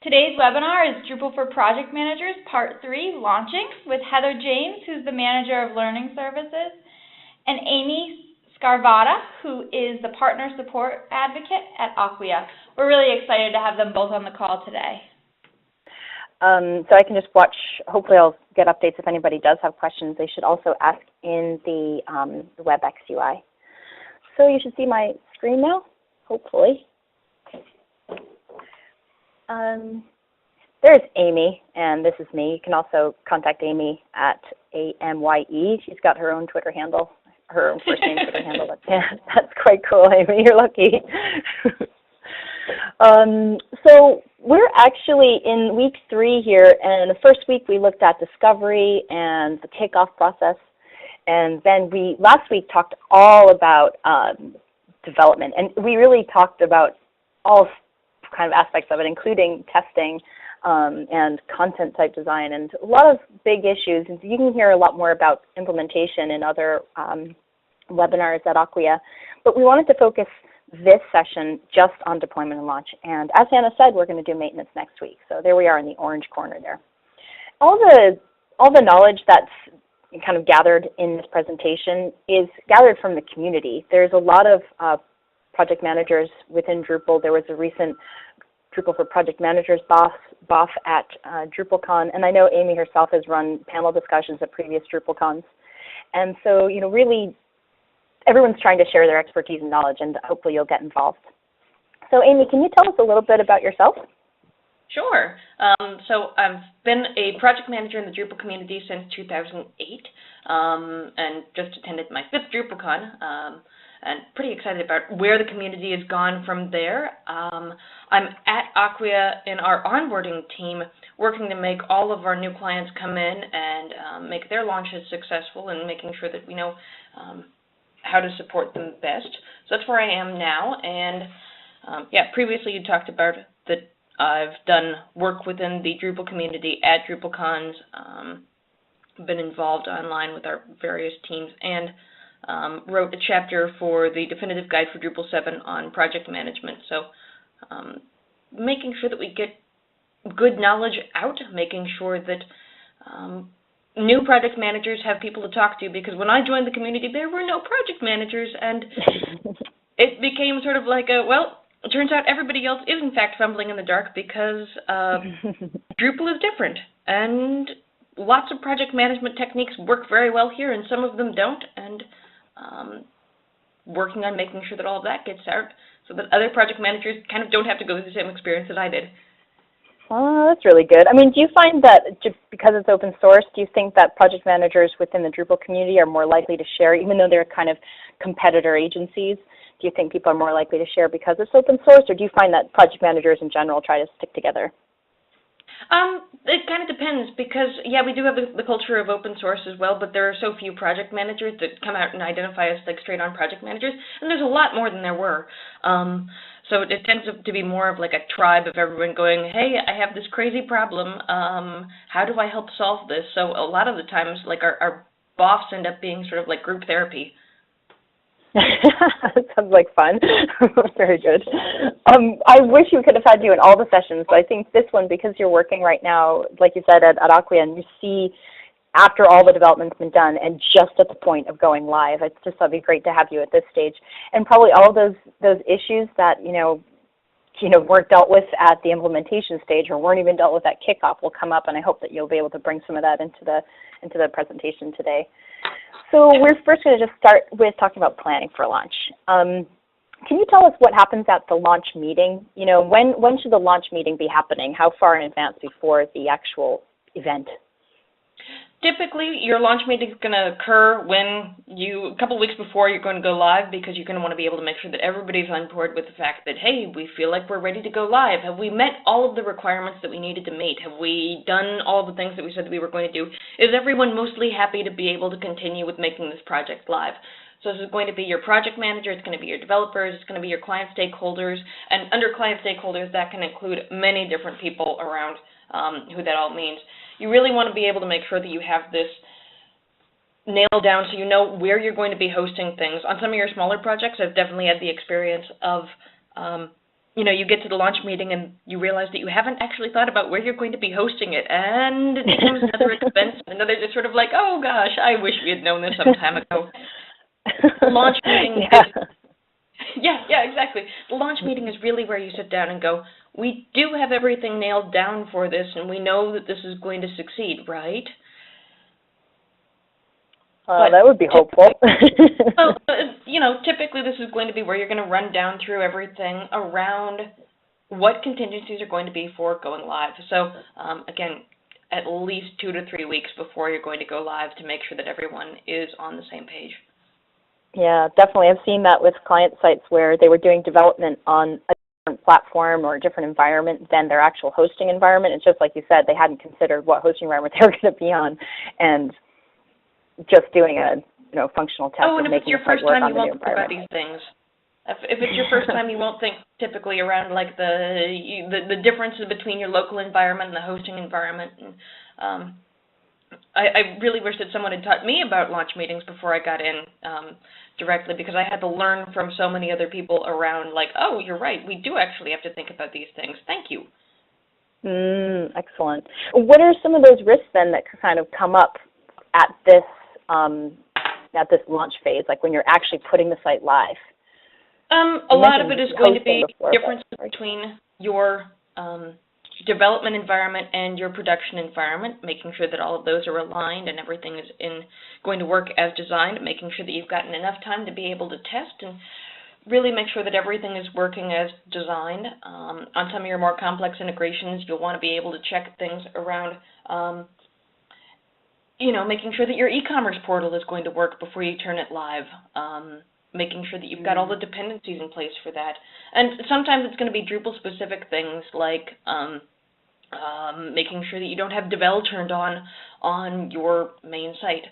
Today's webinar is Drupal for Project Managers, Part 3, Launching, with Heather James, who's the Manager of Learning Services, and Amy Scarvata, who is the Partner Support Advocate at Acquia. We're really excited to have them both on the call today. So I can just watch. Hopefully I'll get updates if anybody does have questions. They should also ask in the WebEx UI. So you should see my screen now, hopefully. There's Amy, and this is me. You can also contact Amy at AMYE. She's got her own Twitter handle, her own first name Twitter handle. That's quite cool, Amy. You're lucky. So we're actually in week 3 here, and the first week we looked at discovery and the kickoff process, and then we last week talked all about development, and we really talked about all kind of aspects of it, including testing and content type design, and a lot of big issues. And you can hear a lot more about implementation in other webinars at Acquia, but we wanted to focus this session just on deployment and launch. And as Hannah said, we're going to do maintenance next week. So there we are in the orange corner there. All the knowledge that's kind of gathered in this presentation is gathered from the community. There's a lot of project managers within Drupal. There was a recent Drupal for Project Managers BOF at DrupalCon, and I know Amy herself has run panel discussions at previous DrupalCons. And so, you know, really everyone's trying to share their expertise and knowledge, and hopefully you'll get involved. So Amy, can you tell us a little bit about yourself? Sure. So I've been a project manager in the Drupal community since 2008, and just attended my 5th DrupalCon, and pretty excited about where the community has gone from there. I'm at Acquia in our onboarding team, working to make all of our new clients come in and make their launches successful, and making sure that we know how to support them best. So that's where I am now. And yeah, previously you talked about that I've done work within the Drupal community at DrupalCons, been involved online with our various teams, and wrote a chapter for the definitive guide for Drupal 7 on project management. So making sure that we get good knowledge out, making sure that new project managers have people to talk to, because when I joined the community there were no project managers, and it became sort of like a, well, it turns out everybody else is in fact fumbling in the dark, because Drupal is different, and lots of project management techniques work very well here and some of them don't, and working on making sure that all of that gets out so that other project managers kind of don't have to go through the same experience that I did. Oh, that's really good. I mean, do you find that just because it's open source, do you think that project managers within the Drupal community are more likely to share, even though they're kind of competitor agencies? Do you think people are more likely to share because it's open source, or do you find that project managers in general try to stick together? It kind of depends, because, yeah, we do have the culture of open source as well, but there are so few project managers that come out and identify as like straight-on project managers, and there's a lot more than there were. So it tends to be more of like a tribe of everyone going, hey, I have this crazy problem, how do I help solve this? So a lot of the times, like our BOFs end up being sort of like group therapy. That sounds like fun. Very good. I wish we could have had you in all the sessions, but I think this one, because you're working right now, like you said, at Acquia, and you see after all the development's been done and just at the point of going live, it's just that'd be great to have you at this stage. And probably all those issues that you know weren't dealt with at the implementation stage or weren't even dealt with at kickoff will come up, and I hope that you'll be able to bring some of that into the presentation today. So we're first going to just start with talking about planning for launch. Can you tell us what happens at the launch meeting? You know, when should the launch meeting be happening? How far in advance before the actual event? Typically, your launch meeting is going to occur when a couple weeks before you're going to go live, because you're going to want to be able to make sure that everybody's on board with the fact that, hey, we feel like we're ready to go live. Have we met all of the requirements that we needed to meet? Have we done all the things that we said that we were going to do? Is everyone mostly happy to be able to continue with making this project live? So this is going to be your project manager, it's going to be your developers, it's going to be your client stakeholders, and under client stakeholders that can include many different people around who that all means. You really want to be able to make sure that you have this nailed down so you know where you're going to be hosting things. On some of your smaller projects, I've definitely had the experience of you get to the launch meeting and you realize that you haven't actually thought about where you're going to be hosting it, and it becomes another expense, another just sort of like, oh gosh, I wish we had known this some time ago. The launch meeting is, yeah, exactly. The launch meeting is really where you sit down and go, we do have everything nailed down for this, and we know that this is going to succeed, right? That would be hopeful. Well, typically this is going to be where you're going to run down through everything around what contingencies are going to be for going live. So, again, at least 2 to 3 weeks before you're going to go live to make sure that everyone is on the same page. Yeah, definitely. I've seen that with client sites where they were doing development on a different platform or a different environment than their actual hosting environment. It's just like you said, they hadn't considered what hosting environment they were going to be on, and just doing a functional test and of if it's making your the site first work time, on you the new won't think about environment. these things. If it's your first time, you won't think typically around like the differences between your local environment and the hosting environment. And I really wish that someone had taught me about launch meetings before I got in directly, because I had to learn from so many other people around like, oh, you're right, we do actually have to think about these things. Thank you. Excellent. What are some of those risks then that kind of come up at this launch phase, like when you're actually putting the site live? A lot of it is going to be differences between your development environment and your production environment, making sure that all of those are aligned and everything is going to work as designed, making sure that you've gotten enough time to be able to test and really make sure that everything is working as designed. On some of your more complex integrations, you'll want to be able to check things around making sure that your e-commerce portal is going to work before you turn it live, making sure that you've got all the dependencies in place for that. And sometimes it's going to be Drupal-specific things like making sure that you don't have Devel turned on your main site,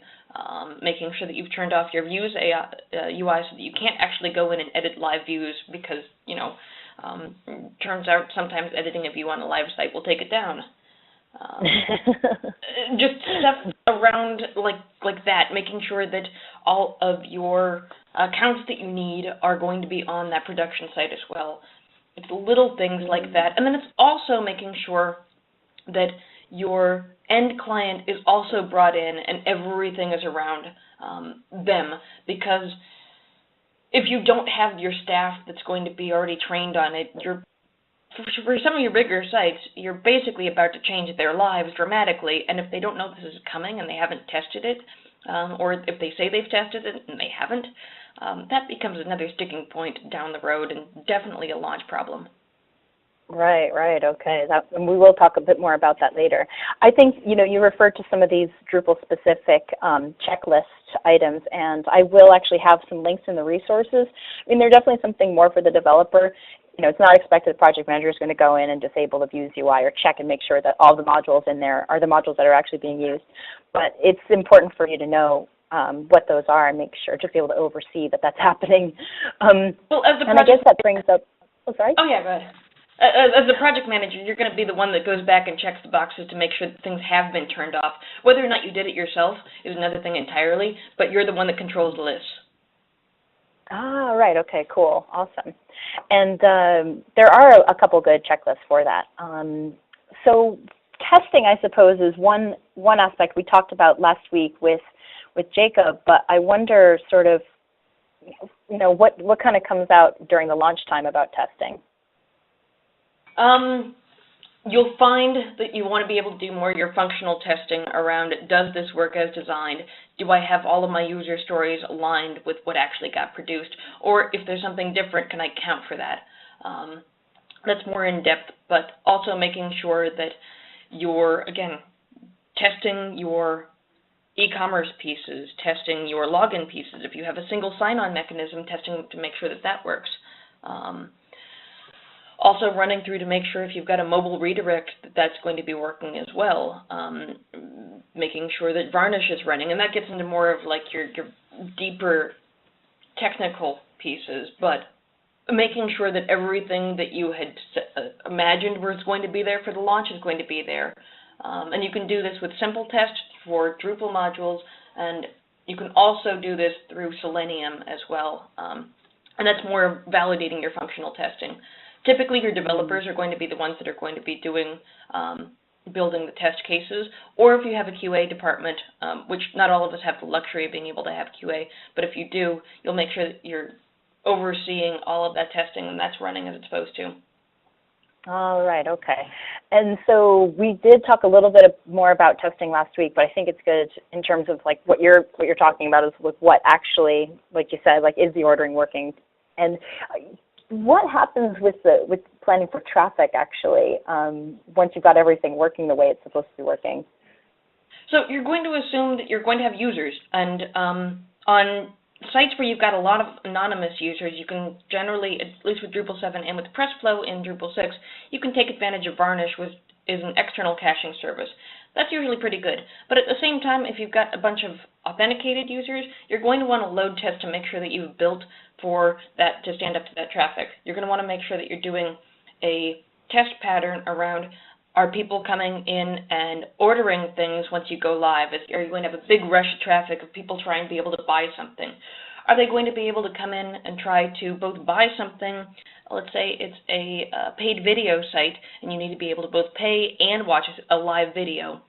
making sure that you've turned off your views UI so that you can't actually go in and edit live views because, turns out sometimes editing a view on a live site will take it down. Just stuff around like that, making sure that all of your accounts that you need are going to be on that production site as well. It's little things like that. And then it's also making sure that your end client is also brought in and everything is around them, because if you don't have your staff that's going to be already trained on it, for some of your bigger sites, you're basically about to change their lives dramatically, and if they don't know this is coming and they haven't tested it, or if they say they've tested it and they haven't, that becomes another sticking point down the road and definitely a launch problem. Right, okay. And we will talk a bit more about that later. I think, you referred to some of these Drupal-specific checklist items, and I will actually have some links in the resources. I mean, they're definitely something more for the developer. It's not expected the project manager is going to go in and disable the views UI or check and make sure that all the modules in there are the modules that are actually being used. But it's important for you to know what those are and make sure to be able to oversee that that's happening. Well, as the and I guess that brings up, sorry? Oh, yeah, go ahead. As the project manager, you're going to be the one that goes back and checks the boxes to make sure that things have been turned off. Whether or not you did it yourself is another thing entirely, but you're the one that controls the list. Ah, right. Okay, cool. Awesome. And there are a couple good checklists for that. So testing, I suppose, is one aspect we talked about last week with Jacob, but I wonder sort of, what kind of comes out during the launch time about testing? You'll find that you want to be able to do more of your functional testing around, does this work as designed? Do I have all of my user stories aligned with what actually got produced? Or if there's something different, can I account for that? That's more in-depth, but also making sure that you're, again, testing your e-commerce pieces, testing your login pieces. If you have a single sign-on mechanism, testing to make sure that that works. Also running through to make sure if you've got a mobile redirect that's going to be working as well. Making sure that Varnish is running, and that gets into more of like your deeper technical pieces, but making sure that everything that you had imagined was going to be there for the launch is going to be there. And you can do this with simple tests for Drupal modules, and you can also do this through Selenium as well. And that's more validating your functional testing. Typically, your developers are going to be the ones that are going to be doing building the test cases, or if you have a QA department, which not all of us have the luxury of being able to have QA, but if you do, you'll make sure that you're overseeing all of that testing and that's running as it's supposed to. All right, okay. And so we did talk a little bit more about testing last week, but I think it's good in terms of like what you're talking about is with what actually, like you said, like is the ordering working? And what happens with planning for traffic actually once you've got everything working the way it's supposed to be working? So you're going to assume that you're going to have users, and on sites where you've got a lot of anonymous users, you can generally, at least with Drupal 7 and with PressFlow in Drupal 6, you can take advantage of Varnish, which is an external caching service. That's usually pretty good. But at the same time, if you've got a bunch of authenticated users, you're going to want to load test to make sure that you've built for that to stand up to that traffic. You're going to want to make sure that you're doing a test pattern around, are people coming in and ordering things once you go live? Are you going to have a big rush of traffic of people trying to be able to buy something? Are they going to be able to come in and try to both buy something? Let's say it's a paid video site and you need to be able to both pay and watch a live video.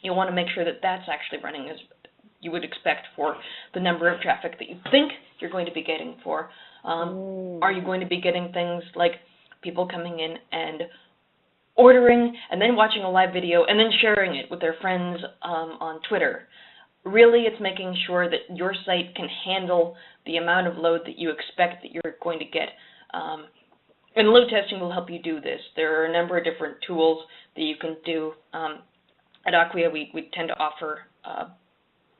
You'll want to make sure that that's actually running as you would expect for the number of traffic that you think you're going to be getting for. Are you going to be getting things like people coming in and ordering and then watching a live video and then sharing it with their friends on Twitter? Really, it's making sure that your site can handle the amount of load that you expect that you're going to get. And load testing will help you do this. There are a number of different tools that you can do. At Acquia, we tend to offer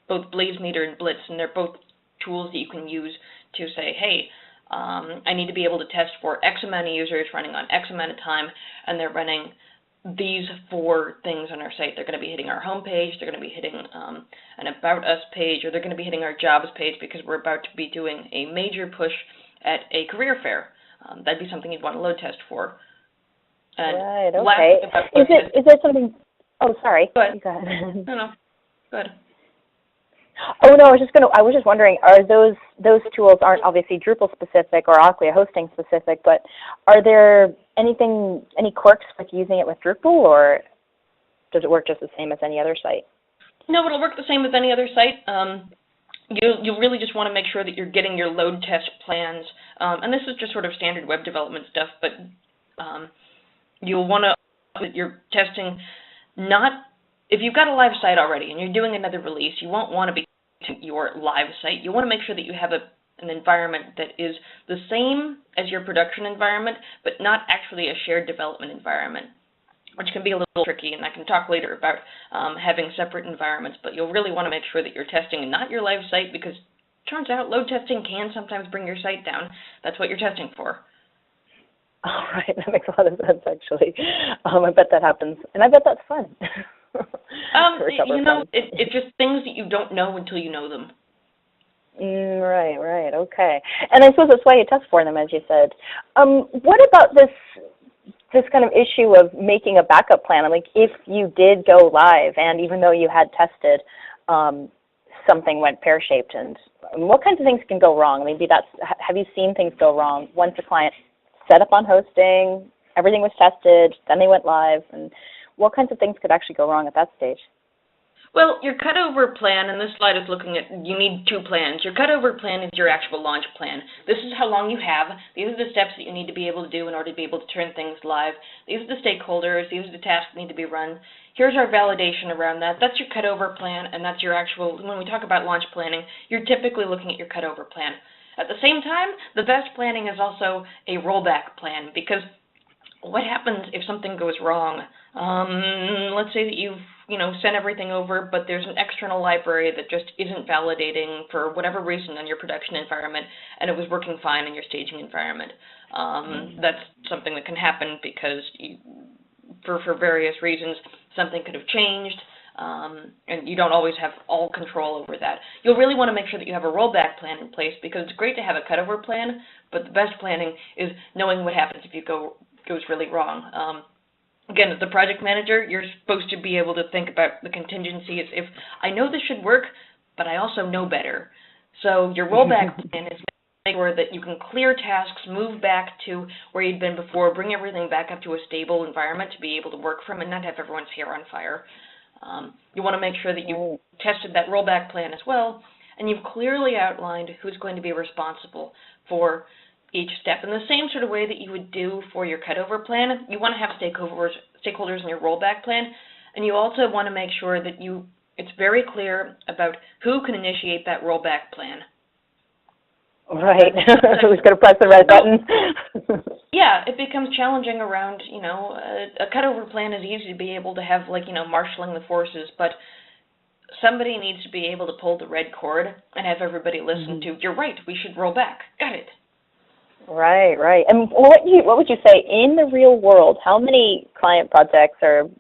both BlazeMeter and Blitz, and they're both tools that you can use to say, hey, I need to be able to test for X amount of users running on X amount of time, and they're running these 4 things on our site. They're going to be hitting our home page, they're going to be hitting an About Us page, or they're going to be hitting our Jobs page because we're about to be doing a major push at a career fair. That'd be something you'd want to load test for. And right, okay. Is there something, oh, sorry. Go ahead. Go ahead. No, go ahead. Oh no, I was just wondering, are those tools aren't obviously Drupal specific or Acquia hosting specific, but are there any quirks with using it with Drupal, or does it work just the same as any other site? No, it'll work the same as any other site. You really just want to make sure that you're getting your load test plans, and this is just sort of standard web development stuff, but you'll want to that you're testing not. If you've got a live site already and you're doing another release, you won't want to be to your live site. You want to make sure that you have an environment that is the same as your production environment, but not actually a shared development environment, which can be a little tricky, and I can talk later about having separate environments, but you'll really want to make sure that you're testing not your live site, because it turns out load testing can sometimes bring your site down. That's what you're testing for. All right, that makes a lot of sense, actually. I bet that happens, and I bet that's fun. You know, it's just things that you don't know until you know them. Right, okay. And I suppose that's why you test for them, as you said. What about this kind of issue of making a backup plan? Like, if you did go live, and even though you had tested, something went pear-shaped, and what kinds of things can go wrong? Maybe have you seen things go wrong once a client set up on hosting, everything was tested, then they went live, and what kinds of things could actually go wrong at that stage? Well, your cutover plan, and this slide is looking at, you need 2 plans. Your cutover plan is your actual launch plan. This is how long you have. These are the steps that you need to be able to do in order to be able to turn things live. These are the stakeholders. These are the tasks that need to be run. Here's our validation around that. That's your cutover plan, and that's your actual, when we talk about launch planning, you're typically looking at your cutover plan. At the same time, the best planning is also a rollback plan, because what happens if something goes wrong? Let's say that you've sent everything over, but there's an external library that just isn't validating for whatever reason on your production environment, and it was working fine in your staging environment. That's something that can happen because for various reasons, something could have changed, and you don't always have all control over that. You'll really want to make sure that you have a rollback plan in place, because it's great to have a cutover plan, but the best planning is knowing what happens if it goes really wrong. Again, as the project manager, you're supposed to be able to think about the contingencies. If I know this should work, but I also know better. So your rollback plan is sure that you can clear tasks, move back to where you'd been before, bring everything back up to a stable environment to be able to work from and not have everyone's hair on fire. You want to make sure that you tested that rollback plan as well, and you've clearly outlined who's going to be responsible for each step. In the same sort of way that you would do for your cutover plan, you want to have stakeholders in your rollback plan, and you also want to make sure that it's very clear about who can initiate that rollback plan. Right. Who's going to press the red button? Yeah, it becomes challenging around, a cutover plan is easy to be able to have, marshaling the forces, but somebody needs to be able to pull the red cord and have everybody listen to, you're right, we should roll back. Got it. Right, right. And what would you say, in the real world, how many client projects or,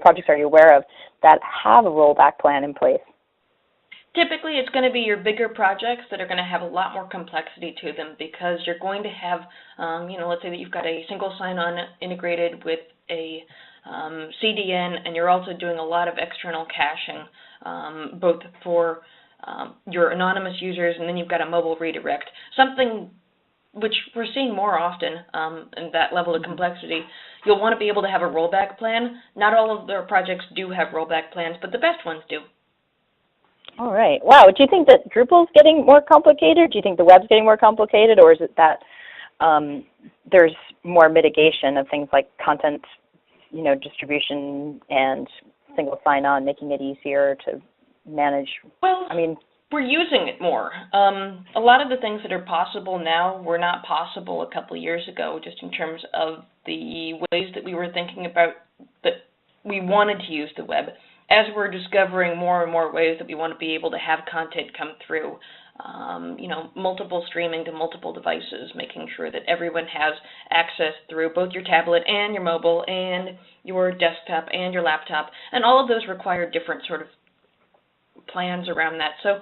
projects are you aware of that have a rollback plan in place? Typically, it's going to be your bigger projects that are going to have a lot more complexity to them because you're going to have, let's say that you've got a single sign-on integrated with a CDN, and you're also doing a lot of external caching, both for your anonymous users, and then you've got a mobile redirect. Something which we're seeing more often in that level of complexity. You'll want to be able to have a rollback plan. Not all of their projects do have rollback plans, but the best ones do. All right. Wow. Do you think that Drupal's getting more complicated? Do you think the web's getting more complicated, or is it that there's more mitigation of things like content, distribution and single sign-on, making it easier to manage? Well, we're using it more. A lot of the things that are possible now were not possible a couple of years ago, just in terms of the ways that we were thinking about that we wanted to use the web. As we're discovering more and more ways that we want to be able to have content come through, multiple streaming to multiple devices, making sure that everyone has access through both your tablet and your mobile and your desktop and your laptop, and all of those require different sort of plans around that. So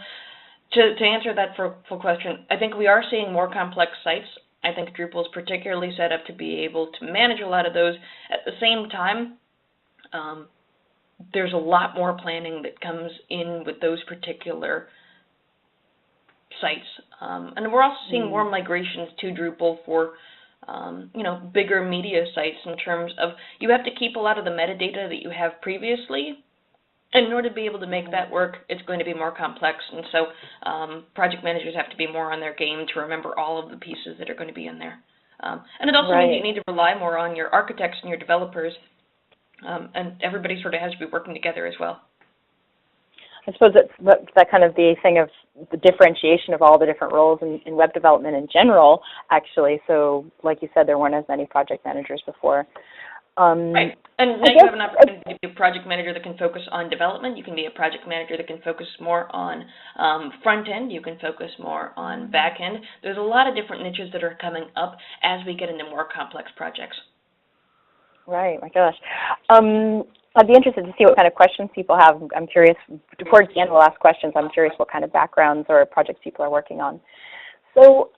to answer that full question, I think we are seeing more complex sites. I think Drupal is particularly set up to be able to manage a lot of those. At the same time, there's a lot more planning that comes in with those particular sites. And we're also seeing more migrations to Drupal for, bigger media sites in terms of you have to keep a lot of the metadata that you have previously. And in order to be able to make that work, it's going to be more complex. And so project managers have to be more on their game to remember all of the pieces that are going to be in there. And it also means you need to rely more on your architects and your developers. And everybody sort of has to be working together as well. I suppose that's that kind of the thing of the differentiation of all the different roles in web development in general, actually. So, like you said, there weren't as many project managers before. Right. And now you have an opportunity to be a project manager that can focus on development. You can be a project manager that can focus more on front end. You can focus more on back end. There's a lot of different niches that are coming up as we get into more complex projects. Right, my gosh. I'd be interested to see what kind of questions people have. I'm curious, towards the end we'll ask questions. I'm curious what kind of backgrounds or projects people are working on. So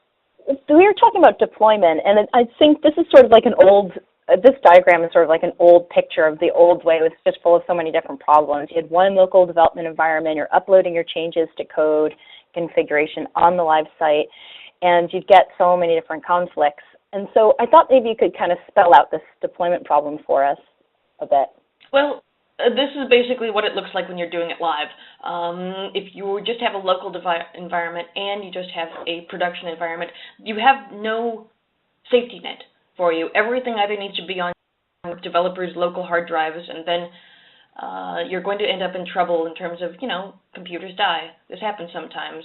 we were talking about deployment, and I think this is sort of like this diagram is sort of like an old picture of the old way. It was just full of so many different problems. You had one local development environment, you're uploading your changes to code, configuration on the live site, and you'd get so many different conflicts. And so I thought maybe you could kind of spell out this deployment problem for us a bit. Well, this is basically what it looks like when you're doing it live. If you just have a local environment and you just have a production environment, you have no safety net for you. Everything either needs to be on developers' local hard drives, and then you're going to end up in trouble in terms of, computers die. This happens sometimes.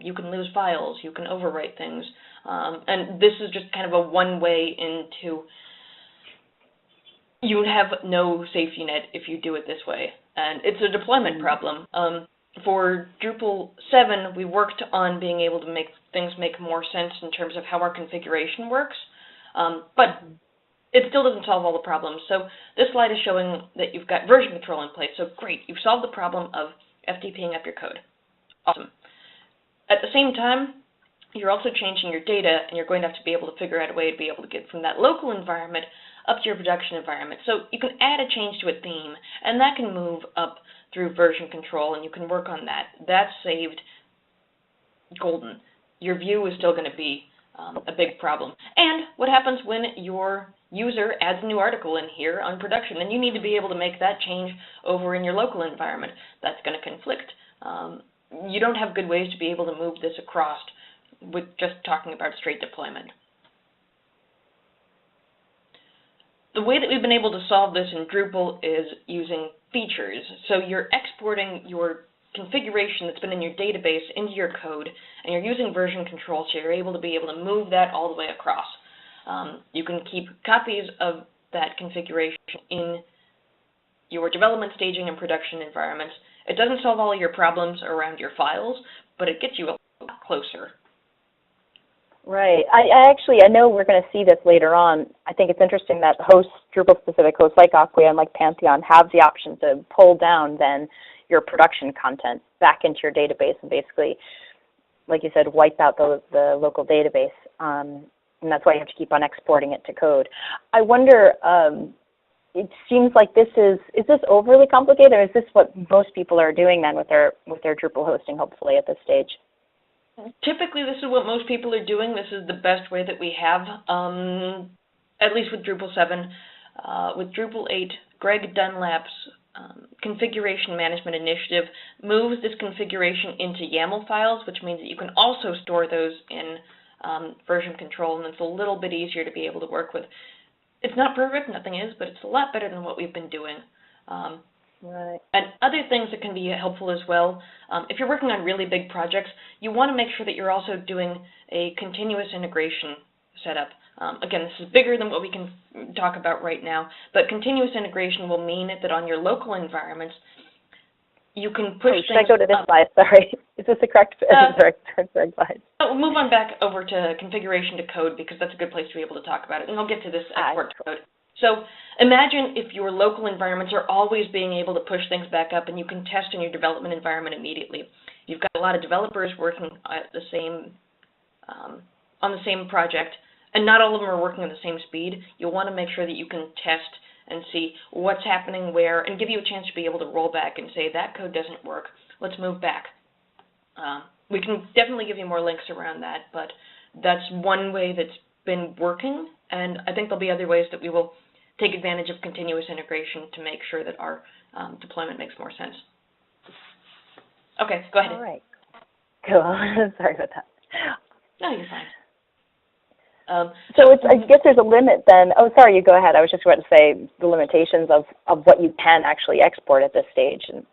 You can lose files. You can overwrite things. And this is just kind of a one-way into you have no safety net if you do it this way. And it's a deployment problem. For Drupal 7, we worked on being able to make things make more sense in terms of how our configuration works. But it still doesn't solve all the problems. So this slide is showing that you've got version control in place. So great, you've solved the problem of FTPing up your code. Awesome. At the same time, you're also changing your data, and you're going to have to be able to figure out a way to be able to get from that local environment up to your production environment. So you can add a change to a theme, and that can move up through version control, and you can work on that. That's saved golden. your view is still going to be a big problem. And what happens when your user adds a new article in here on production, and you need to be able to make that change over in your local environment? That's going to conflict. You don't have good ways to be able to move this across with just talking about straight deployment. The way that we've been able to solve this in Drupal is using features. So you're exporting your configuration that's been in your database into your code, and you're using version control, so you're able to move that all the way across. You can keep copies of that configuration in your development, staging, and production environments. It doesn't solve all of your problems around your files, but it gets you a lot closer. Right. I know we're going to see this later on. I think it's interesting that Drupal-specific hosts like Acquia and like Pantheon have the option to pull down then your production content back into your database and basically, like you said, wipe out the local database. And that's why you have to keep on exporting it to code. I wonder, it seems like is this overly complicated, or is this what most people are doing then with their Drupal hosting, hopefully, at this stage? Typically, this is what most people are doing. This is the best way that we have, at least with Drupal 7. With Drupal 8, Greg Dunlap's configuration management initiative moves this configuration into YAML files, which means that you can also store those in version control, and it's a little bit easier to be able to work with. It's not perfect, nothing is, but it's a lot better than what we've been doing. Right. And other things that can be helpful as well, if you're working on really big projects, you want to make sure that you're also doing a continuous integration setup. Again, this is bigger than what we can talk about right now, but continuous integration will mean that on your local environments, you can push things. Should I go to this slide? Sorry. Is this the correct slide? We'll move on back over to configuration to code, because that's a good place to be able to talk about it, and I'll get to this export to code. So imagine if your local environments are always being able to push things back up, and you can test in your development environment immediately. You've got a lot of developers working at the same, on the same project, and not all of them are working at the same speed. You'll want to make sure that you can test and see what's happening where, and give you a chance to be able to roll back and say, that code doesn't work, let's move back. We can definitely give you more links around that, but that's one way that's been working, and I think there'll be other ways that we will take advantage of continuous integration to make sure that our deployment makes more sense. Okay, go ahead. All right. Cool. Sorry about that. No, you're fine. So I guess there's a limit then. Oh, sorry, you go ahead. I was just about to say the limitations of what you can actually export at this stage. And,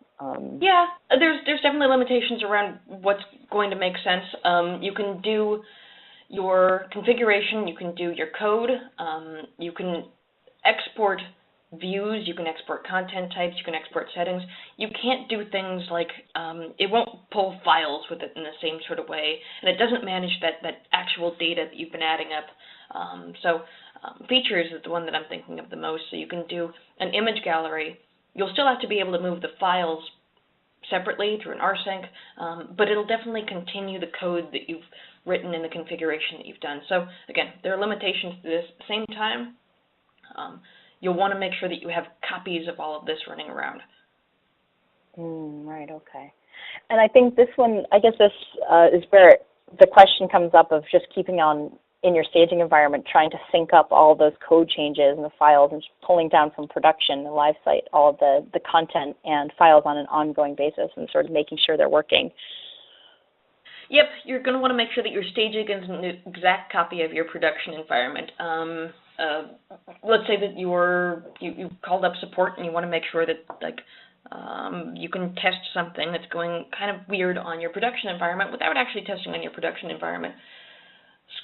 yeah, there's definitely limitations around what's going to make sense. You can do your configuration, you can do your code, you can export views, you can export content types, you can export settings. You can't do things like, it won't pull files with it in the same sort of way, and it doesn't manage that actual data that you've been adding up. Features is the one that I'm thinking of the most. So you can do an image gallery. You'll still have to be able to move the files separately through an rsync, but it'll definitely continue the code that you've written in the configuration that you've done. So again, there are limitations to this. At the same time, you'll want to make sure that you have copies of all of this running around. Right, okay. And I think this one, I guess this is where the question comes up of just keeping on in your staging environment, trying to sync up all those code changes and the files and pulling down from production, the live site, all of the content and files on an ongoing basis and sort of making sure they're working. Yep, you're going to want to make sure that your staging is an exact copy of your production environment. Let's say that you called up support and you want to make sure that you can test something that's going kind of weird on your production environment without actually testing on your production environment.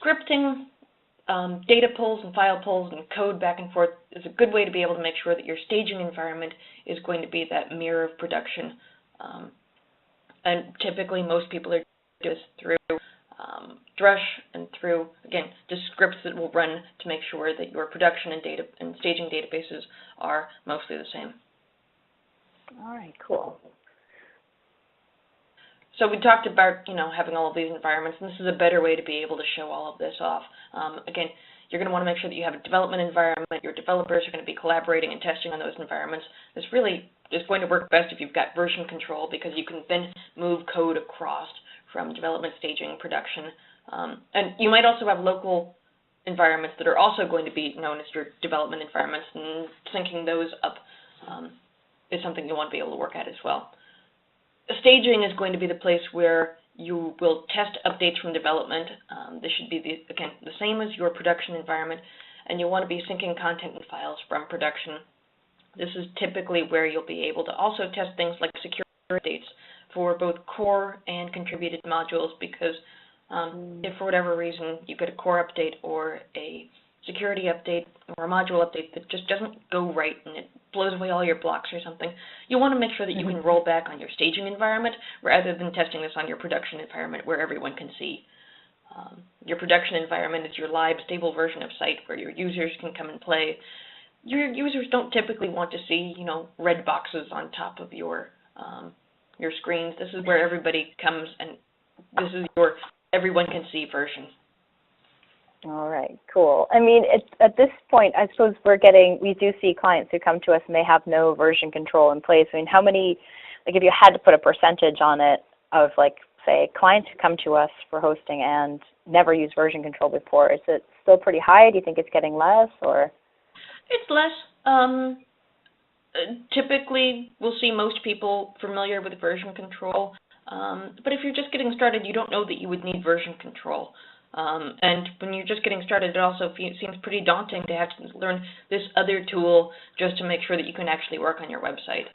Scripting, data pulls and file pulls and code back and forth is a good way to be able to make sure that your staging environment is going to be that mirror of production. And typically most people are doing this through Drush and through, again, just scripts that will run to make sure that your production and staging databases are mostly the same. All right, cool. So we talked about, having all of these environments, and this is a better way to be able to show all of this off. Again, you're going to want to make sure that you have a development environment. Your developers are going to be collaborating and testing on those environments. This really is going to work best if you've got version control, because you can then move code across from development, staging, production And you might also have local environments that are also going to be known as your development environments, and syncing those up is something you want to be able to work at as well. Staging is going to be the place where you will test updates from development. This should be, again, the same as your production environment, and you'll want to be syncing content and files from production. This is typically where you'll be able to also test things like security updates for both core and contributed modules, because if for whatever reason you get a core update or a security update or a module update that just doesn't go right and it blows away all your blocks or something, you want to make sure that you can roll back on your staging environment rather than testing this on your production environment where everyone can see. Your production environment is your live, stable version of site where your users can come and play. Your users don't typically want to see, red boxes on top of your screens. This is where everybody comes, and this is your everyone can see version. All right, cool. I mean, at this point, I suppose we do see clients who come to us and they have no version control in place. I mean, how many, if you had to put a percentage on it of, say, clients who come to us for hosting and never used version control before, is it still pretty high? Do you think it's getting less, or? It's less. Typically, we'll see most people familiar with version control. But if you're just getting started, you don't know that you would need version control. And when you're just getting started, it also seems pretty daunting to have to learn this other tool just to make sure that you can actually work on your website.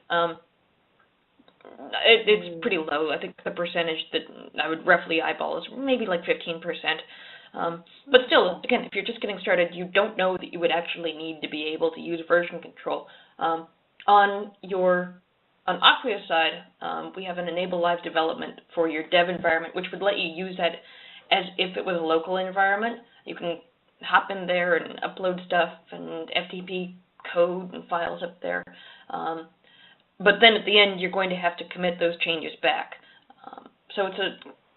It's pretty low. I think the percentage that I would roughly eyeball is maybe like 15%. But still, again, if you're just getting started, you don't know that you would actually need to be able to use version control. On Acquia's side, we have an Enable Live Development for your dev environment, which would let you use that as if it was a local environment. You can hop in there and upload stuff and FTP code and files up there. But then at the end, you're going to have to commit those changes back. So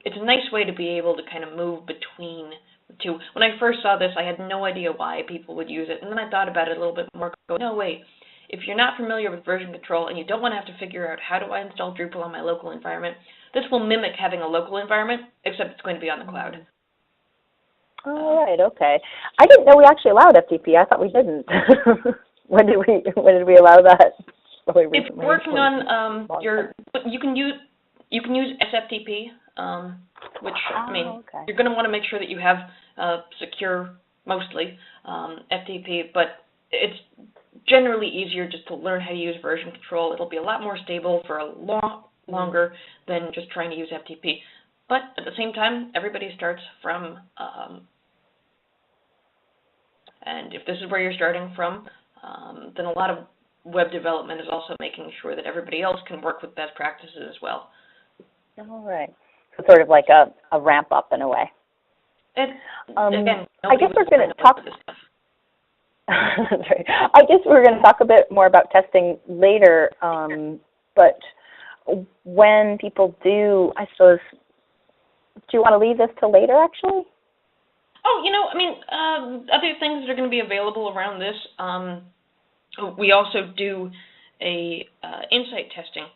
it's a nice way to be able to kind of move between the two. When I first saw this, I had no idea why people would use it, and then I thought about it a little bit more. No, wait. If you're not familiar with version control and you don't want to have to figure out how do I install Drupal on my local environment, this will mimic having a local environment, except it's going to be on the cloud. All right, okay. I didn't know we actually allowed FTP. I thought we didn't. When did we allow that? If you're working on you can use SFTP, which you're going to want to make sure that you have secure, mostly FTP, but it's generally easier just to learn how to use version control. It'll be a lot more stable for a lot longer than just trying to use FTP. But at the same time, everybody starts from, and if this is where you're starting from, then a lot of web development is also making sure that everybody else can work with best practices as well. All right. So sort of like a ramp up in a way. Again, I guess we're going to talk. Sorry. I guess we're going to talk a bit more about testing later. But when people do, I suppose, do you want to leave this till later, actually? Oh, other things that are going to be available around this. We also do a insight testing,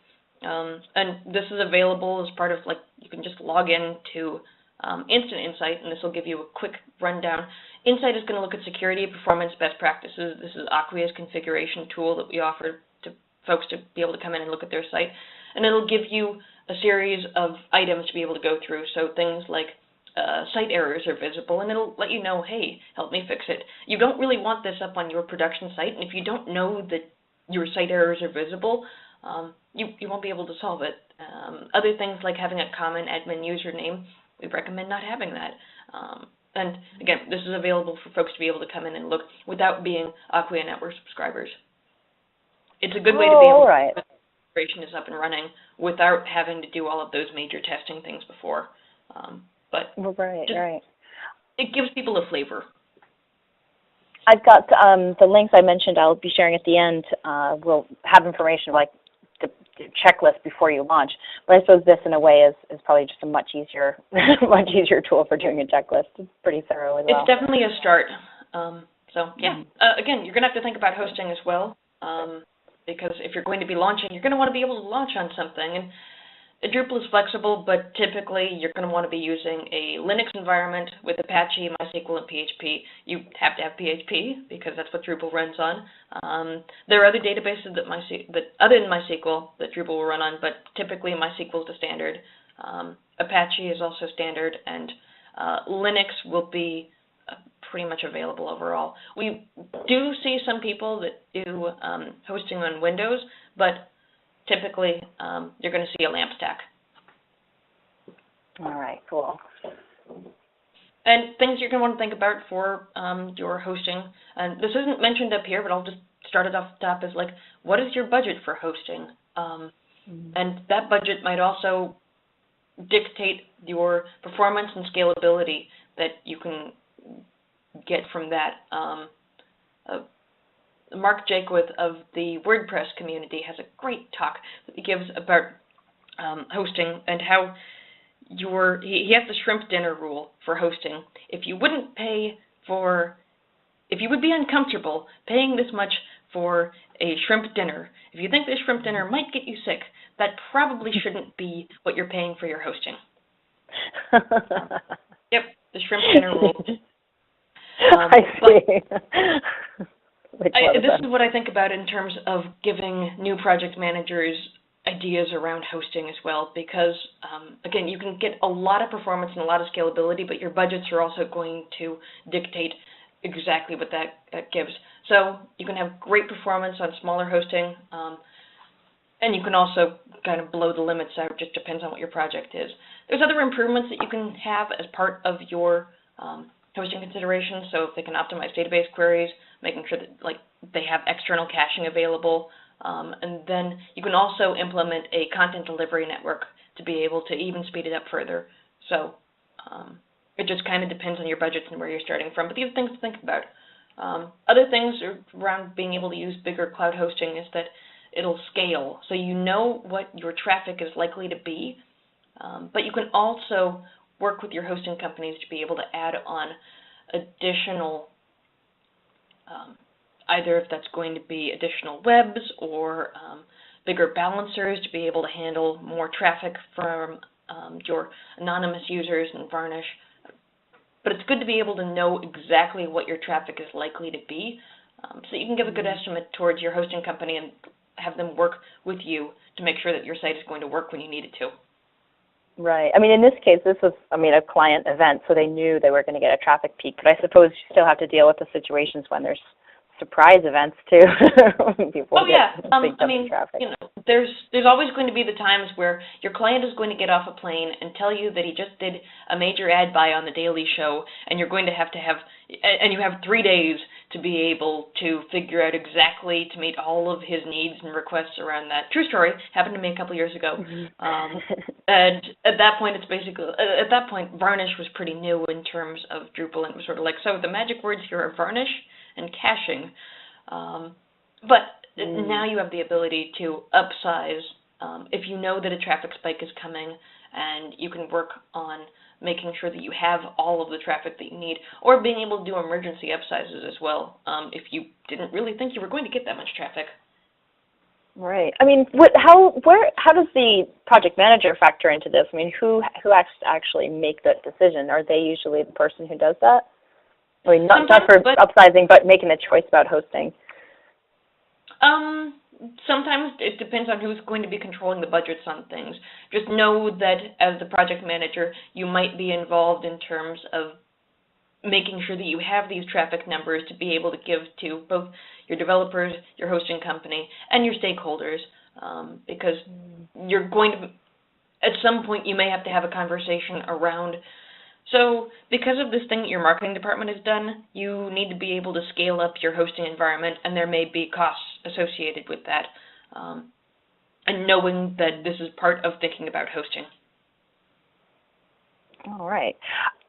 and this is available as part of, you can just log in to Instant Insight, and this will give you a quick rundown. Insight is going to look at security, performance, best practices. This is Acquia's configuration tool that we offer to folks to be able to come in and look at their site, and it'll give you a series of items to be able to go through, so things like site errors are visible, and it'll let you know, hey, help me fix it. You don't really want this up on your production site, and if you don't know that your site errors are visible, you won't be able to solve it. Other things like having a common admin username, we recommend not having that. And again, this is available for folks to be able to come in and look without being Acquia Network subscribers. It's a good way to be able to get the integration is up and running without having to do all of those major testing things before. But it gives people a flavor. I've got the links I mentioned. I'll be sharing at the end. We'll have information like the checklist before you launch. But I suppose this, in a way, is probably just a much easier tool for doing a checklist. It's pretty thorough as well. It's definitely a start. Again, you're going to have to think about hosting as well, because if you're going to be launching, you're going to want to be able to launch on something. And Drupal is flexible, but typically you're going to want to be using a Linux environment with Apache, MySQL, and PHP. You have to have PHP because that's what Drupal runs on. There are other databases that other than MySQL that Drupal will run on, but typically MySQL is the standard. Apache is also standard, and Linux will be pretty much available overall. We do see some people that do hosting on Windows, but typically, you're going to see a LAMP stack. All right, cool. And things you're going to want to think about for your hosting, and this isn't mentioned up here, but I'll just start it off the top, is like, what is your budget for hosting? And that budget might also dictate your performance and scalability that you can get from that. Mark Jakewith of the WordPress community has a great talk that he gives about hosting and how he has the shrimp dinner rule for hosting. If you would be uncomfortable paying this much for a shrimp dinner, if you think this shrimp dinner might get you sick, that probably shouldn't be what you're paying for your hosting. Yep, the shrimp dinner rule. I see. This is what I think about in terms of giving new project managers ideas around hosting as well, because, again, you can get a lot of performance and a lot of scalability, but your budgets are also going to dictate exactly what that gives. So you can have great performance on smaller hosting, and you can also kind of blow the limits out. It just depends on what your project is. There's other improvements that you can have as part of your hosting considerations. So if they can optimize database queries, making sure that they have external caching available, and then you can also implement a content delivery network to be able to even speed it up further. So it just kind of depends on your budgets and where you're starting from. But these are things to think about. Other things around being able to use bigger cloud hosting is that it'll scale. So you know what your traffic is likely to be, but you can also work with your hosting companies to be able to add on additional, either if that's going to be additional webs or bigger balancers to be able to handle more traffic from your anonymous users and Varnish. But it's good to be able to know exactly what your traffic is likely to be, so you can give a good estimate towards your hosting company and have them work with you to make sure that your site is going to work when you need it to. Right. I mean, in this case, this was, a client event, so they knew they were going to get a traffic peak. But I suppose you still have to deal with the situations when there's surprise events too. People get big dump of traffic. There's always going to be the times where your client is going to get off a plane and tell you that he just did a major ad buy on the Daily Show, and you're going to have, and you have 3 days to be able to figure out exactly to meet all of his needs and requests around that. True story, happened to me a couple years ago. And at that point, Varnish was pretty new in terms of Drupal, and it was sort of like, so the magic words here are Varnish and caching. But now you have the ability to upsize if you know that a traffic spike is coming, and you can work on making sure that you have all of the traffic that you need, or being able to do emergency upsizes as well if you didn't really think you were going to get that much traffic. Right. I mean, how does the project manager factor into this? I mean, who actually make that decision? Are they usually the person who does that? I mean, not for upsizing, but making the choice about hosting. Sometimes it depends on who's going to be controlling the budgets on things. Just know that as the project manager, you might be involved in terms of making sure that you have these traffic numbers to be able to give to both your developers, your hosting company, and your stakeholders, because you're going to, at some point, you may have to have a conversation around. So because of this thing that your marketing department has done, you need to be able to scale up your hosting environment, and there may be costs associated with that, and knowing that this is part of thinking about hosting. All right.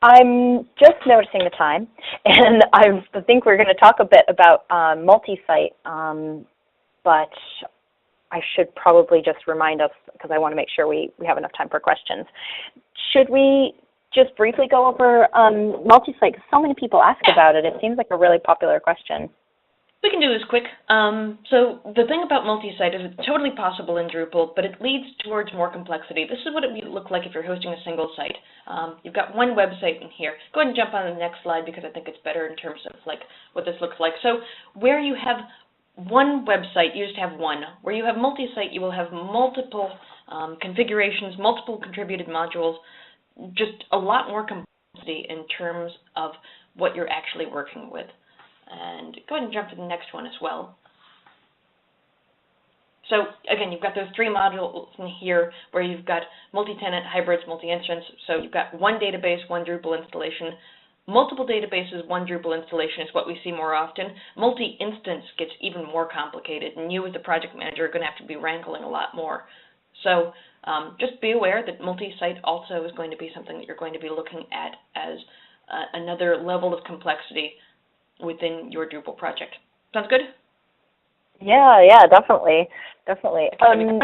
I'm just noticing the time, and I think we're going to talk a bit about multi-site, but I should probably just remind us, because I want to make sure we have enough time for questions. Should we just briefly go over multi-site? Because so many people ask about it. It seems like a really popular question. We can do this quick. So the thing about multi-site is it's totally possible in Drupal, but it leads towards more complexity. This is what it would look like if you're hosting a single site. You've got one website in here. Go ahead and jump on to the next slide because I think it's better in terms of like what this looks like. So where you have one website, you just have one. Where you have multi-site, you will have multiple configurations, multiple contributed modules, just a lot more complexity in terms of what you're actually working with. And go ahead and jump to the next one as well. So again, you've got those three modules in here where you've got multi-tenant, hybrids, multi-instance. So you've got one database, one Drupal installation. Multiple databases, one Drupal installation is what we see more often. Multi-instance gets even more complicated, and you as the project manager are going to have to be wrangling a lot more. So just be aware that multi-site also is going to be something that you're going to be looking at as another level of complexity within your Drupal project. Sounds good? Yeah, definitely. Run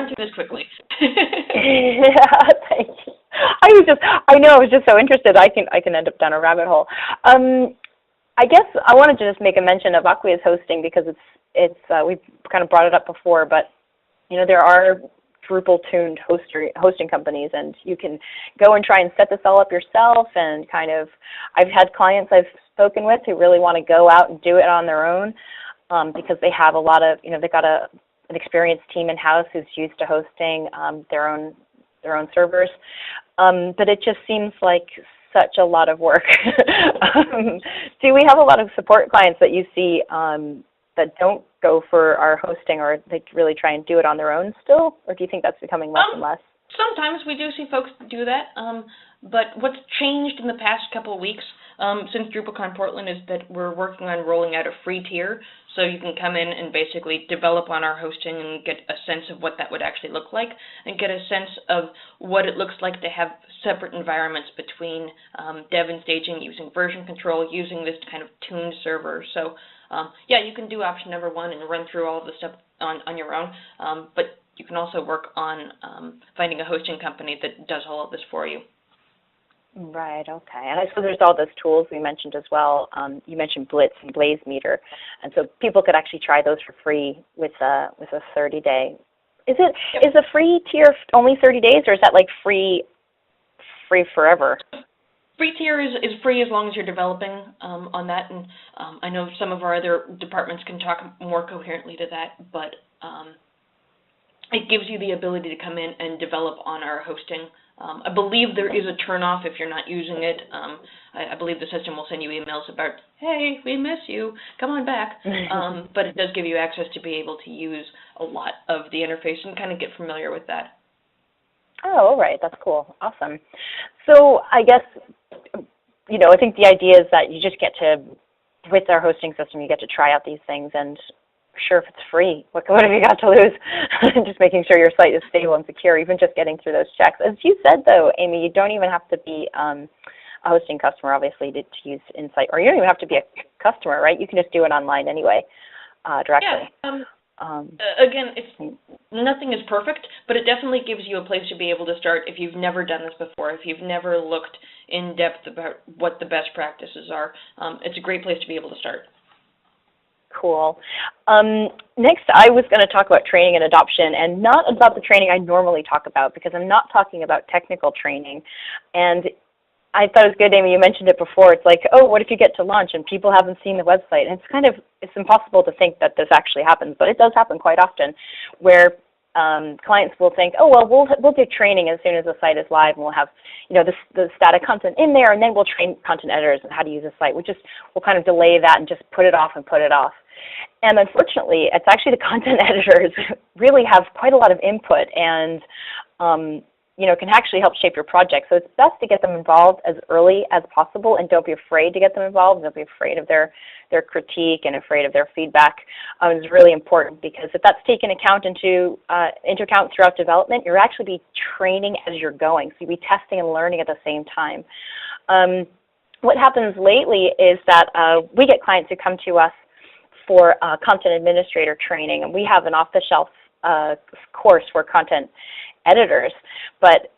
through this quickly. Yeah, thank you. I was just so interested. I can end up down a rabbit hole. I guess I wanted to just make a mention of Acquia's hosting because it's we've kind of brought it up before, but you know there are Drupal-tuned hosting companies, and you can go and try and set this all up yourself. And kind of, I've had clients I've spoken with who really want to go out and do it on their own because they have a lot of, they've got an experienced team in-house who's used to hosting their own servers. But it just seems like such a lot of work. Do we have a lot of support clients that you see that don't go for our hosting, or they really try and do it on their own still? Or do you think that's becoming less and less? Sometimes we do see folks do that, but what's changed in the past couple of weeks since DrupalCon Portland is that we're working on rolling out a free tier, so you can come in and basically develop on our hosting and get a sense of what that would actually look like, and get a sense of what it looks like to have separate environments between dev and staging, using version control, using this kind of tuned server. So yeah, you can do option number one and run through all of the stuff on your own, but you can also work on finding a hosting company that does all of this for you. Right, okay. And I suppose there's all those tools we mentioned as well. You mentioned Blitz and Blaze Meter, and so people could actually try those for free with a 30-day. Is the free tier only 30 days, or is that like free forever? Free tier is free as long as you're developing on that, and I know some of our other departments can talk more coherently to that, but it gives you the ability to come in and develop on our hosting. I believe there is a turn-off if you're not using it. I believe the system will send you emails about, hey, we miss you, come on back. But it does give you access to be able to use a lot of the interface and kind of get familiar with that. Oh, all right. That's cool. Awesome. So I guess, I think the idea is that you just get to, with our hosting system, you get to try out these things, and sure, if it's free, what have you got to lose? Just making sure your site is stable and secure, even just getting through those checks. As you said, though, Amy, you don't even have to be a hosting customer, obviously, to use Insight, or you don't even have to be a customer, right? You can just do it online anyway, directly. Yeah. Again, nothing is perfect, but it definitely gives you a place to be able to start if you've never done this before, if you've never looked in depth about what the best practices are. It's a great place to be able to start. Cool. Next, I was going to talk about training and adoption, and not about the training I normally talk about, because I'm not talking about technical training. And I thought it was good, Amy, you mentioned it before. It's like, oh, what if you get to launch and people haven't seen the website? And it's impossible to think that this actually happens, but it does happen quite often, where clients will think, oh, well, we'll do training as soon as the site is live, and we'll have, the static content in there, and then we'll train content editors on how to use the site. We'll kind of delay that and just put it off. And unfortunately, it's actually the content editors really have quite a lot of input, and can actually help shape your project. So it's best to get them involved as early as possible, and don't be afraid to get them involved. Don't be afraid of their critique and afraid of their feedback. It's really important, because if that's taken into account throughout development, you'll actually be training as you're going. So you'll be testing and learning at the same time. What happens lately is that we get clients who come to us for content administrator training, and we have an off-the-shelf course for content editors, but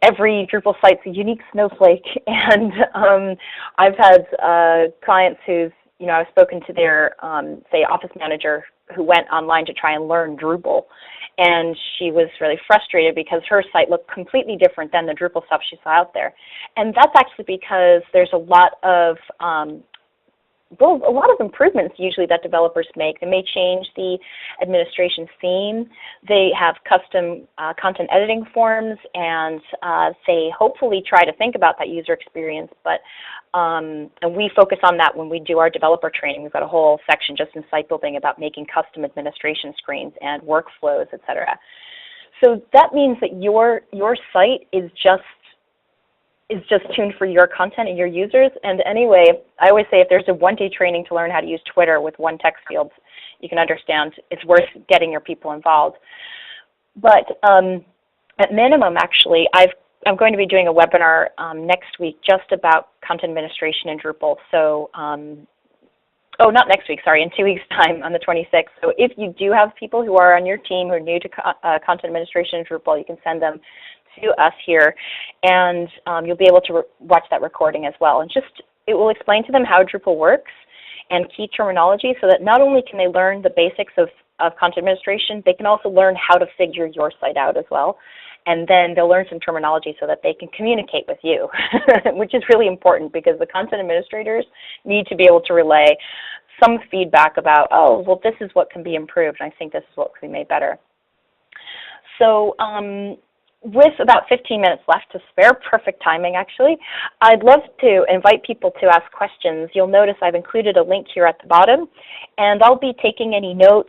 every Drupal site's a unique snowflake, and I've had clients who've I've spoken to their, say, office manager who went online to try and learn Drupal, and she was really frustrated because her site looked completely different than the Drupal stuff she saw out there. And that's actually because there's a lot of improvements usually that developers make. They may change the administration theme. They have custom content editing forms, and they hopefully try to think about that user experience. But and we focus on that when we do our developer training. We've got a whole section just in site building about making custom administration screens and workflows, etc. So that means that your site is just tuned for your content and your users. And anyway, I always say if there's a one-day training to learn how to use Twitter with one text field, you can understand it's worth getting your people involved. But at minimum, actually, I'm going to be doing a webinar next week just about content administration in Drupal. So, not next week, sorry, in 2 weeks' time on the 26th. So if you do have people who are on your team who are new to content administration in Drupal, you can send them to us here, and you'll be able to watch that recording as well. And it will explain to them how Drupal works and key terminology, so that not only can they learn the basics of content administration, they can also learn how to figure your site out as well. And then they'll learn some terminology so that they can communicate with you, which is really important because the content administrators need to be able to relay some feedback about, oh, well, this is what can be improved, and I think this is what can be made better. So with about 15 minutes left to spare, perfect timing actually, I'd love to invite people to ask questions. You'll notice I've included a link here at the bottom, and I'll be taking any notes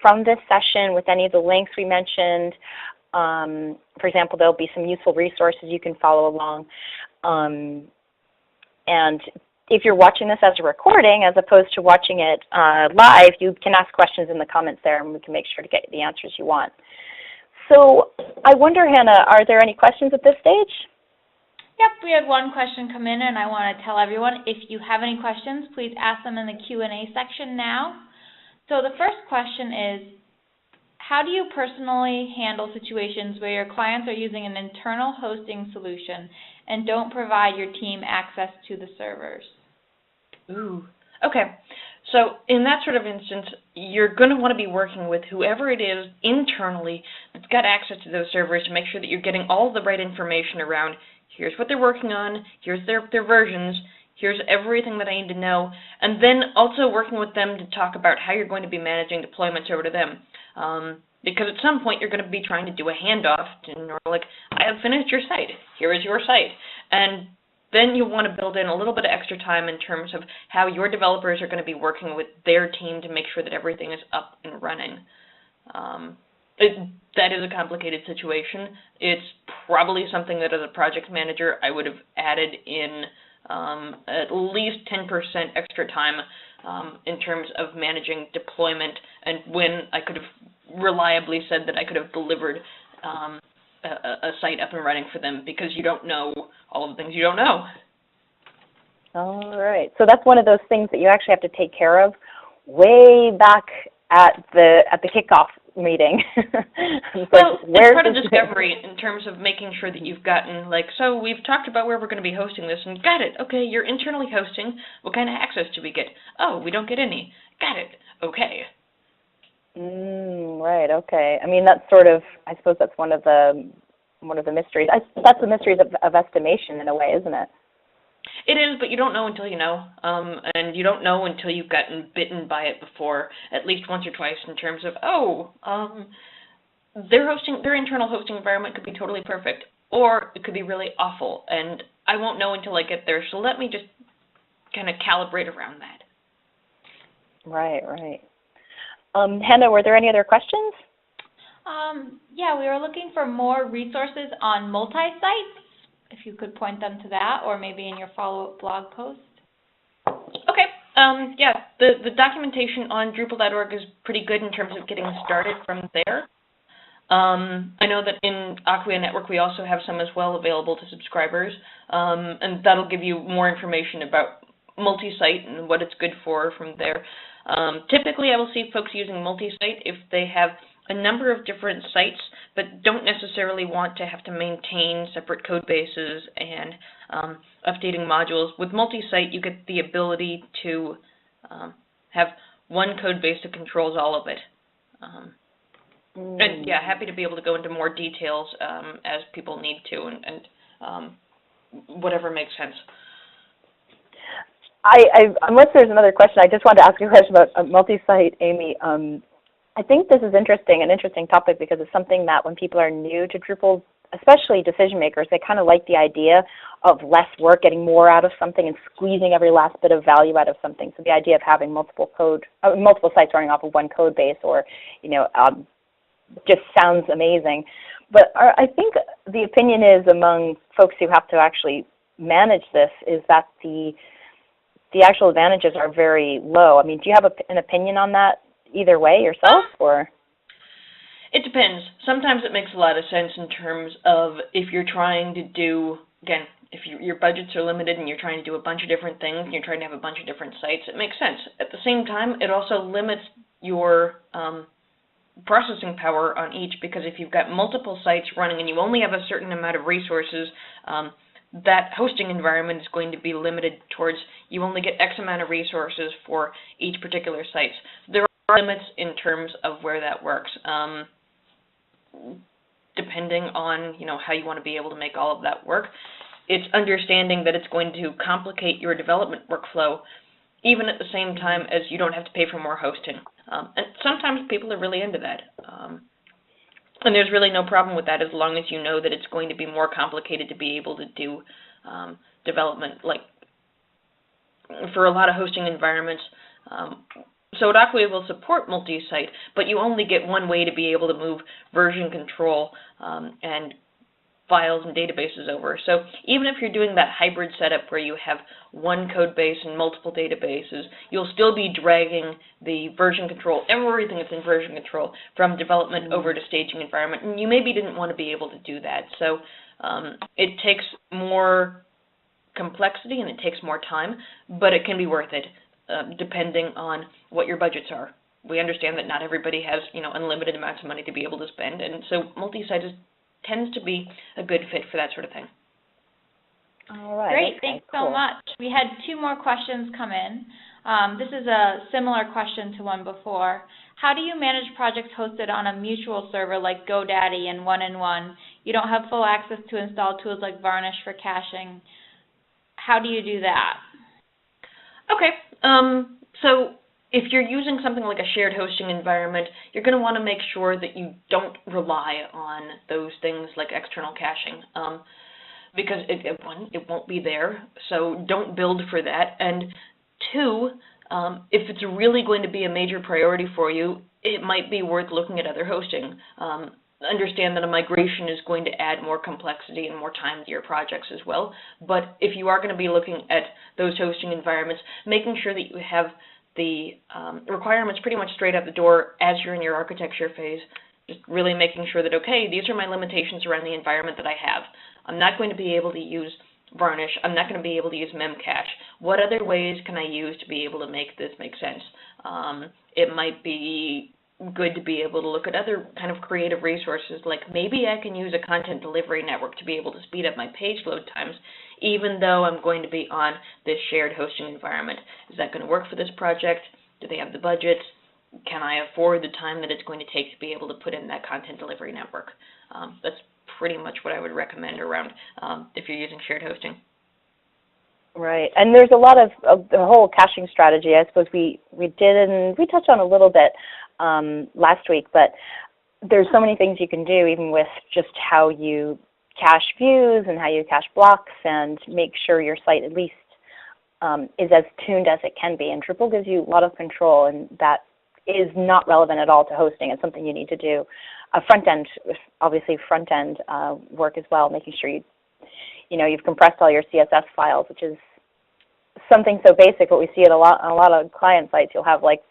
from this session with any of the links we mentioned. For example, there'll be some useful resources you can follow along. And if you're watching this as a recording, as opposed to watching it live, you can ask questions in the comments there, and we can make sure to get the answers you want. So I wonder, Hannah, are there any questions at this stage? Yep, we had one question come in, and I want to tell everyone, if you have any questions, please ask them in the Q&A section now. So the first question is, how do you personally handle situations where your clients are using an internal hosting solution and don't provide your team access to the servers? Ooh, okay. So in that sort of instance, you're going to want to be working with whoever it is internally that's got access to those servers to make sure that you're getting all the right information around, here's what they're working on, here's their versions, here's everything that I need to know, and then also working with them to talk about how you're going to be managing deployments over to them. Because at some point you're going to be trying to do a handoff, and you're like, I have finished your site, here is your site. And then you want to build in a little bit of extra time in terms of how your developers are going to be working with their team to make sure that everything is up and running. That is a complicated situation. It's probably something that as a project manager I would have added in at least 10% extra time in terms of managing deployment, and when I could have reliably said that I could have delivered a site up and running for them, because you don't know all of the things you don't know. All right. So that's one of those things that you actually have to take care of way back at the kickoff meeting. Well, it's part of discovery in terms of making sure that you've gotten, like, so we've talked about where we're going to be hosting this, and got it. Okay, you're internally hosting. What kind of access do we get? Oh, we don't get any. Got it. Okay. Right. Okay. I mean, that's sort of, I suppose that's one of the mysteries. That's the mysteries of estimation in a way, isn't it? It is, but you don't know until you know, and you don't know until you've gotten bitten by it before, at least once or twice, in terms of, their internal hosting environment could be totally perfect, or it could be really awful, and I won't know until I get there, so let me just kind of calibrate around that. Right, right. Hannah, were there any other questions? Yeah, we were looking for more resources on multi-sites, if you could point them to that, or maybe in your follow-up blog post. Okay. Yeah, the documentation on Drupal.org is pretty good in terms of getting started from there. I know that in Acquia Network we also have some as well available to subscribers, and that'll give you more information about multi-site and what it's good for from there. Typically I will see folks using multi-site if they have a number of different sites but don't necessarily want to have to maintain separate code bases and updating modules. With multi-site you get the ability to have one code base that controls all of it. And yeah, happy to be able to go into more details as people need to, and whatever makes sense. Unless there's another question, I just wanted to ask you a question about multi-site, Amy. I think this is an interesting topic, because it's something that when people are new to Drupal, especially decision makers, they kind of like the idea of less work, getting more out of something, and squeezing every last bit of value out of something. So the idea of having multiple sites running off of one code base, or just sounds amazing. But I think the opinion is among folks who have to actually manage this is that the actual advantages are very low. I mean, do you have an opinion on that either way yourself, or? It depends. Sometimes it makes a lot of sense in terms of if you're trying to do, again, if your budgets are limited and you're trying to do a bunch of different things and you're trying to have a bunch of different sites, it makes sense. At the same time, it also limits your processing power on each, because if you've got multiple sites running and you only have a certain amount of resources, that hosting environment is going to be limited towards, you only get X amount of resources for each particular site. There are limits in terms of where that works, depending on how you want to be able to make all of that work. It's understanding that it's going to complicate your development workflow, even at the same time as you don't have to pay for more hosting. And sometimes people are really into that. And there's really no problem with that, as long as you know that it's going to be more complicated to be able to do development. Like for a lot of hosting environments, so Acquia will support multi-site, but you only get one way to be able to move version control and files and databases over. So even if you're doing that hybrid setup where you have one code base and multiple databases, you'll still be dragging the version control, everything that's in version control, from development over to staging environment. And you maybe didn't want to be able to do that. So it takes more complexity and it takes more time, but it can be worth it, depending on what your budgets are. We understand that not everybody has unlimited amounts of money to be able to spend, and so multi-site tends to be a good fit for that sort of thing. All right. Great, thanks so much. We had 2 more questions come in. This is a similar question to one before. How do you manage projects hosted on a mutual server like GoDaddy and one-in-one? You don't have full access to install tools like Varnish for caching. How do you do that? Okay, so if you're using something like a shared hosting environment, you're going to want to make sure that you don't rely on those things like external caching, because one, it won't be there, so don't build for that. And 2, if it's really going to be a major priority for you, it might be worth looking at other hosting. Understand that a migration is going to add more complexity and more time to your projects as well, but if you are going to be looking at those hosting environments, making sure that you have the requirements pretty much straight out the door as you're in your architecture phase, just really making sure that, okay, these are my limitations around the environment that I have. I'm not going to be able to use Varnish. I'm not going to be able to use Memcache. What other ways can I use to be able to make this make sense? It might be good to be able to look at other kind of creative resources, like maybe I can use a content delivery network to be able to speed up my page load times, even though I'm going to be on this shared hosting environment. Is that going to work for this project? Do they have the budget? Can I afford the time that it's going to take to be able to put in that content delivery network? That's pretty much what I would recommend around if you're using shared hosting. Right, and there's a lot of the whole caching strategy. I suppose we touched on a little bit last week, but there's so many things you can do, even with just how you cache views and how you cache blocks, and make sure your site at least is as tuned as it can be. And Drupal gives you a lot of control, and that is not relevant at all to hosting. It's something you need to do. Front-end, obviously front-end work as well, making sure you've compressed all your CSS files, which is something so basic, but we see it on a lot of client sites. You'll have like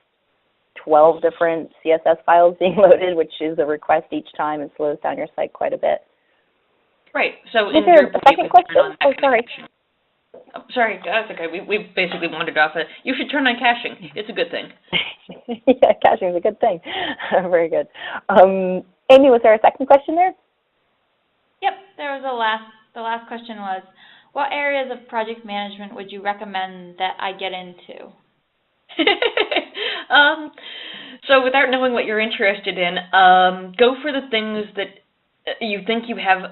12 different CSS files being loaded, which is a request each time, and slows down your site quite a bit. Right. So is there a second question? Oh, sorry. Oh, sorry, that's okay. We basically wandered off. You should turn on caching. It's a good thing. Yeah, caching is a good thing. Very good. Amy, was there a second question there? Yep, there was the last question was, what areas of project management would you recommend that I get into? So without knowing what you're interested in, go for the things that you think you have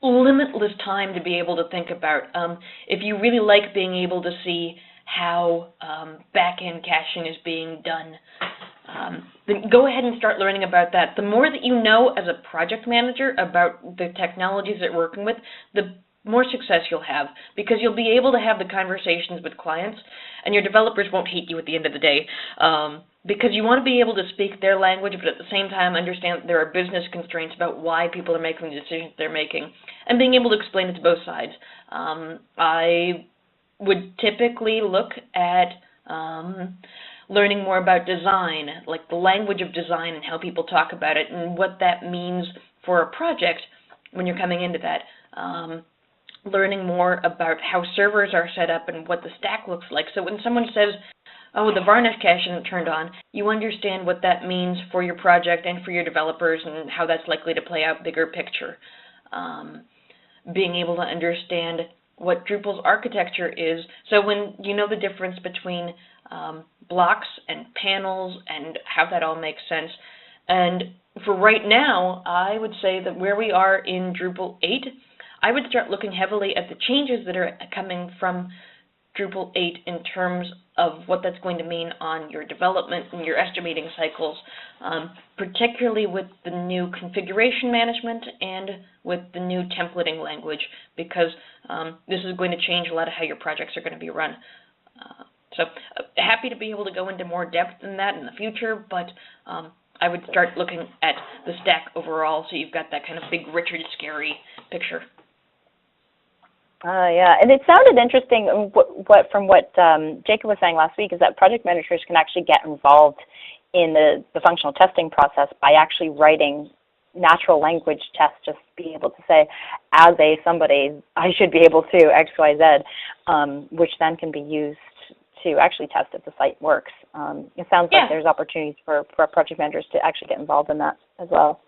limitless time to be able to think about. If you really like being able to see how back-end caching is being done, then go ahead and start learning about that. The more that you know as a project manager about the technologies that you're working with, the more success you'll have, because you'll be able to have the conversations with clients, and your developers won't hate you at the end of the day, because you want to be able to speak their language, but at the same time understand that there are business constraints about why people are making the decisions they're making, and being able to explain it to both sides. I would typically look at learning more about design, like the language of design and how people talk about it, and what that means for a project when you're coming into that. Learning more about how servers are set up and what the stack looks like. So when someone says, oh, the varnish cache isn't turned on, you understand what that means for your project and for your developers and how that's likely to play out bigger picture. Being able to understand what Drupal's architecture is. So when you know the difference between blocks and panels and how that all makes sense. And for right now, I would say that where we are in Drupal 8, I would start looking heavily at the changes that are coming from Drupal 8 in terms of what that's going to mean on your development and your estimating cycles, particularly with the new configuration management and with the new templating language, because this is going to change a lot of how your projects are going to be run. So happy to be able to go into more depth in that in the future, but I would start looking at the stack overall so you've got that kind of big, richer, scary picture. Yeah, and it sounded interesting from what Jacob was saying last week, is that project managers can actually get involved in the functional testing process by actually writing natural language tests, just be able to say, as somebody, I should be able to X, Y, Z, which then can be used to actually test if the site works. It sounds like there's opportunities for project managers to actually get involved in that as well.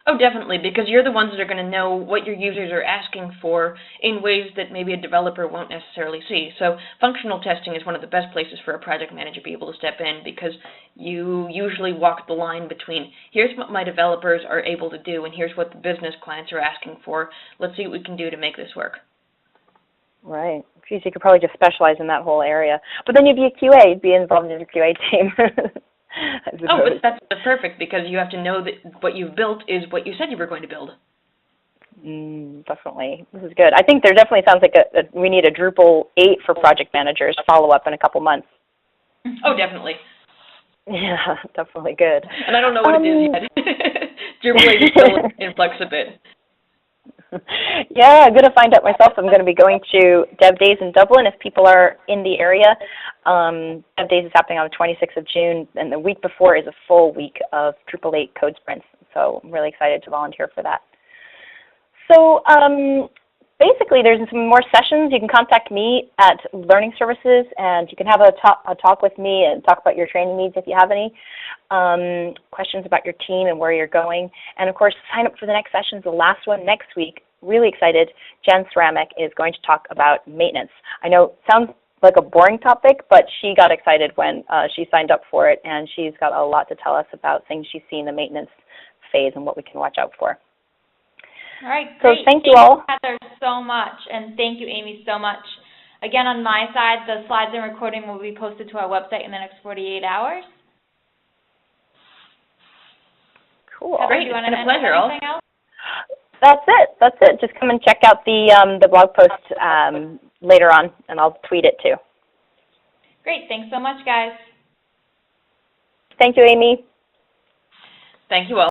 Oh, definitely, because you're the ones that are going to know what your users are asking for in ways that maybe a developer won't necessarily see. So functional testing is one of the best places for a project manager to be able to step in, because you usually walk the line between here's what my developers are able to do and here's what the business clients are asking for. Let's see what we can do to make this work. Right. Geez, you could probably just specialize in that whole area. But then you'd be a QA, you'd be involved in the QA team. Oh, but that's perfect, because you have to know that what you've built is what you said you were going to build. Definitely. This is good. I think there definitely sounds like we need a Drupal 8 for project managers follow-up in a couple months. Oh, definitely. Yeah, definitely good. And I don't know what it is yet. Drupal 8 is still in flux a bit. Yeah, I'm going to find out myself. I'm going to be going to Dev Days in Dublin if people are in the area. Dev Days is happening on the 26th of June, and the week before is a full week of Drupal 8 code sprints. So I'm really excited to volunteer for that. So basically, there's some more sessions. You can contact me at Learning Services, and you can have a talk with me and talk about your training needs if you have any questions about your team and where you're going. And of course, sign up for the next sessions, the last one next week. Really excited. Jen Ceramic is going to talk about maintenance. I know it sounds like a boring topic, but she got excited when she signed up for it, and she's got a lot to tell us about things she's seen in the maintenance phase and what we can watch out for. All right, so great. thank you all. Heather, so much, and thank you, Amy, so much. Again, on my side, the slides and recording will be posted to our website in the next 48 hours. Cool. Heather, do you want to end anything else? That's it. That's it. Just come and check out the blog post later on, and I'll tweet it too. Great. Thanks so much, guys. Thank you, Amy. Thank you all.